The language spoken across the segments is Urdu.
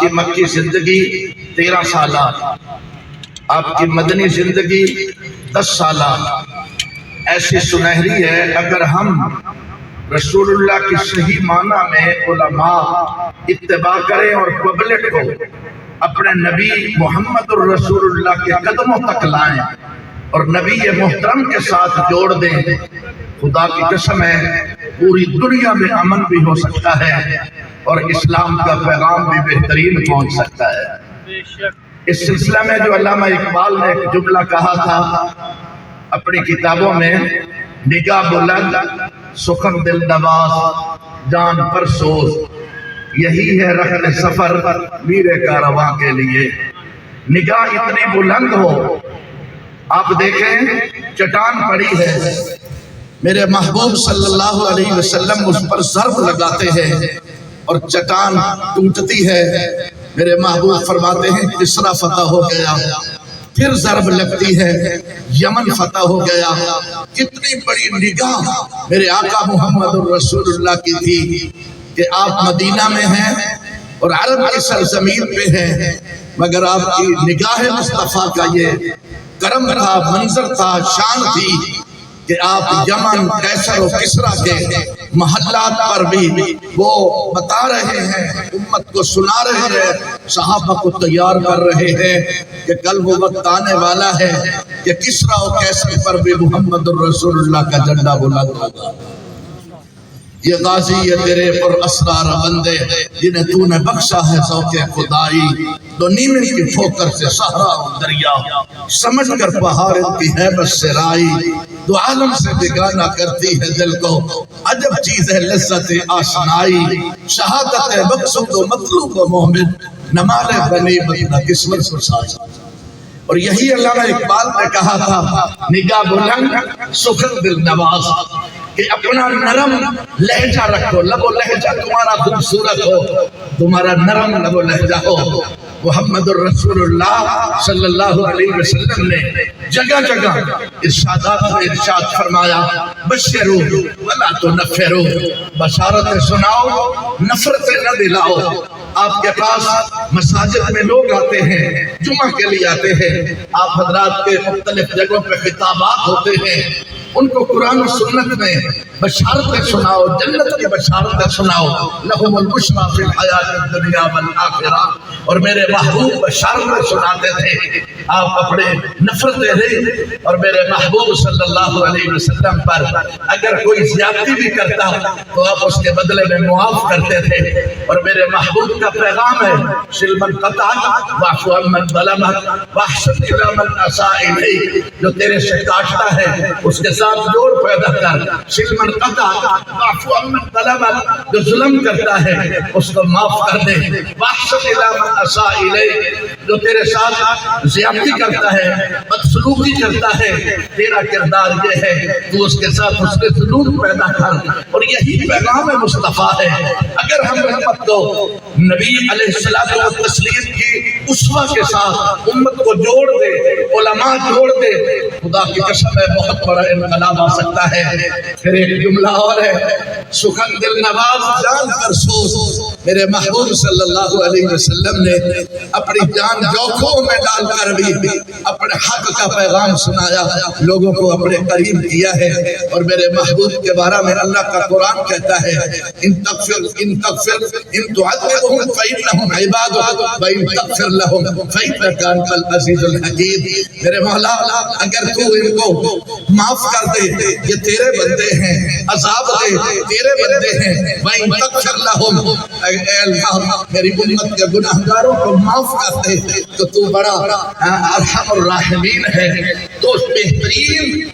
کی مکی زندگی 13 سالہ، آپ کی مدنی زندگی 10 سالہ ایسی سنہری ہے۔ اگر ہم رسول اللہ کی صحیح معنی میں علماء اتباع کریں اور پبلک کو اپنے نبی محمد الرسول اللہ کے قدموں تک لائیں اور نبی محترم کے ساتھ جوڑ دیں، خدا کی قسم ہے پوری دنیا میں امن بھی ہو سکتا ہے اور اسلام کا پیغام بھی بہترین پہنچ سکتا ہے۔ اس سلسلہ میں جو علامہ اقبال نے ایک جملہ کہا تھا اپنی کتابوں میں، نگاہ بلند سخن دل نواز جان پر سوز، یہی ہے رہن سفر میرے کارواں کے لیے۔ نگاہ اتنی بلند ہو، آپ دیکھیں چٹان پڑی ہے، میرے محبوب صلی اللہ علیہ وسلم اس پر ضرب لگاتے ہیں اور چٹان ٹوٹتی ہے۔ میرے محبوب فرماتے ہیں کسرا فتح ہو گیا، پھر ضرب لگتی ہے، یمن فتح ہو گیا۔ کتنی بڑی نگاہ میرے آقا محمد الرسول اللہ کی تھی کہ آپ مدینہ میں ہیں اور عرب کی سرزمین پہ ہیں، مگر آپ کی نگاہ مصطفیٰ کا یہ کرم تھا، منظر تھا، شان تھی کہ آپ یمن، قیصر و کسرا کے محلات پر بھی وہ بتا رہے ہیں، امت کو سنا رہے ہیں، صحابہ کو تیار کر رہے ہیں کہ کل وہ وقت آنے والا ہے کہ کسرا و قیصر پر بھی محمد الرسول اللہ کا جھنڈا بلند ہوگا۔ یہ غازی یہ تیرے پر اسرار بندے جنہیں تو نے بخشا ہے ذوق خدائی، تو نیمن کی ٹھوکر سے صحرا و دریا سمجھ کر پہاڑ کی ہیبت سے رائی، دو عالم سے بگانا کرتی ہے دل کو، عجب چیز ہے لذت آشنائی، شہادت مقصود و مطلوب و مومن، نمال بنی بدنہ قسمت سرسائی۔ اور یہی علامہ اقبال نے کہا تھا نگاہ بلند سخن دل نواز، کہ اپنا نرم لہجہ رکھو، لب و لہجہ تمہارا خوبصورت ہو، تمہارا نرم لب و لہجہ ہو۔ محمد الرسول اللہ صلی اللہ علیہ وسلم نے جگہ جگہ ارشادات میں ارشاد فرمایا بشرو ولا تنفرو، بشارت سناؤ نفرت نہ دلاؤ۔ آپ کے پاس مساجد میں لوگ آتے ہیں، جمعہ کے لیے آتے ہیں، آپ حضرات کے مختلف جگہوں پہ خطابات ہوتے ہیں، ان کو قرآن و سنت میں بشارتیں سناؤ، جنت کی بشارتیں سناؤ، لہم البشریٰ فی الحیاۃ الدنیا والآخرہ۔ اور میرے محبوب بشارتیں سناتے تھے، آپ اپنے نفرتیں رہے اور میرے محبوب صلی اللہ علیہ وسلم پر اگر کوئی زیادتی بھی کرتا تو آپ اس کے بدلے میں معاف کرتے تھے۔ اور میرے محبوب کا پیغام ہے سلمن قطع واعف عمن ظلمک واحسن الی من اساء الیک، جو تیرے سے کاٹتا ہے اس کے ساتھ جوڑ پیدا کر، سلمن قطع واعف عمن ظلمک، جو ظلم کرتا ہے اس کو معاف کر دے، واحسن الی من اساء الیک، جو تیرے ساتھ زیادتی کرتا ہے، بدسلوکی کرتا ہے، تیرا کردار یہ ہے تو اس کے ساتھ اس کے سلوک پیدا کر۔ اور یہی پیغام مصطفیٰ ہے۔ اگر ہم امت کو نبی علیہ الصلوۃ والتسلیم کی اسوہ کے ساتھ امت کو جوڑ دے، علماء جوڑ دے، خدا کی قسم ہے بہت بڑا انقلاب آ سکتا ہے۔ پھر ایک جملہ اور ہے سخن دل نواز جان پر سوز، میرے محبوب صلی اللہ علیہ وسلم نے اپنی جان جوکھوں میں ڈال کر بھی اپنے حق کا پیغام سنایا، لوگوں کو اپنے قریب کیا ہے۔ اور میرے محبوب کے بارے میں اللہ کا قرآن کہتا ہے ان تعذبهم فإنهم عبادك وإن تغفر لهم فإنك أنت العزيز الحكيم۔ میرے مولا اگر تو ان کو معاف کر دے، یہ تیرے بندے ہیں، عذاب دے تیرے بندے ہیں، وإن تغفر لهم، اے اللہ میری امت کے گناہگاروں کو معاف کر دے تو تو بڑا ارحم الراحمین ہے۔ تو بہترین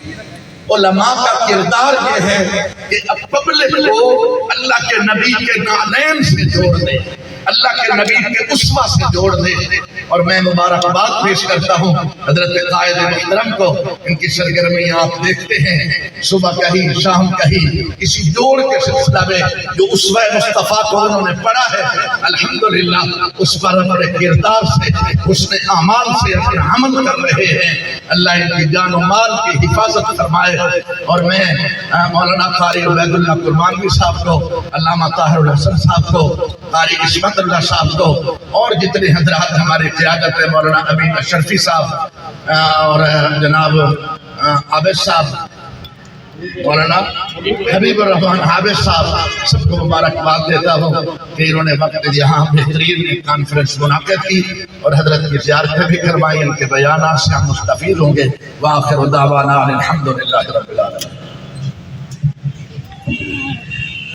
علماء کا کردار یہ ہے کہ پبلک کو اللہ کے نبی کے نعلین سے جوڑ دے، اللہ کے نبی کے اسوہ سے جوڑ دے۔ اور میں مبارکباد پیش کرتا ہوں حضرت قائد محترم کو، ان کی سرگرمیاں آپ دیکھتے ہیں، صبح کہیں شام کہیں کسی جوڑ کے سلسلہ میں جو اسوہ مصطفیٰ کو انہوں نے پڑھا ہے، الحمدللہ اس پر اپنے کردار سے، حسن اعمال سے اپنا عمل کر رہے ہیں۔ اللہ ان کی جان و مال کی حفاظت فرمائے۔ اور میں مولانا قاری عبید اللہ قرمانوی صاحب کو، علامہ طاہر الحسن صاحب کو، قاری عصمت رحمت اللہ صاحب کو اور جتنے حضرات ہمارے قیادت ہے، مولانا امین اشرفی صاحب اور جناب عابد صاحب، مولانا حبیب الرحمان عابد صاحب، سب کو مبارکباد دیتا ہوں کہ انہوں نے وقت یہاں بہترین کانفرنس منعقد کی اور حضرت کی زیارتیں بھی کروائی، ان کے بیانات سے ہم مستفید ہوں گے۔ وآخر دعوانا الحمدللہ رب العالمین۔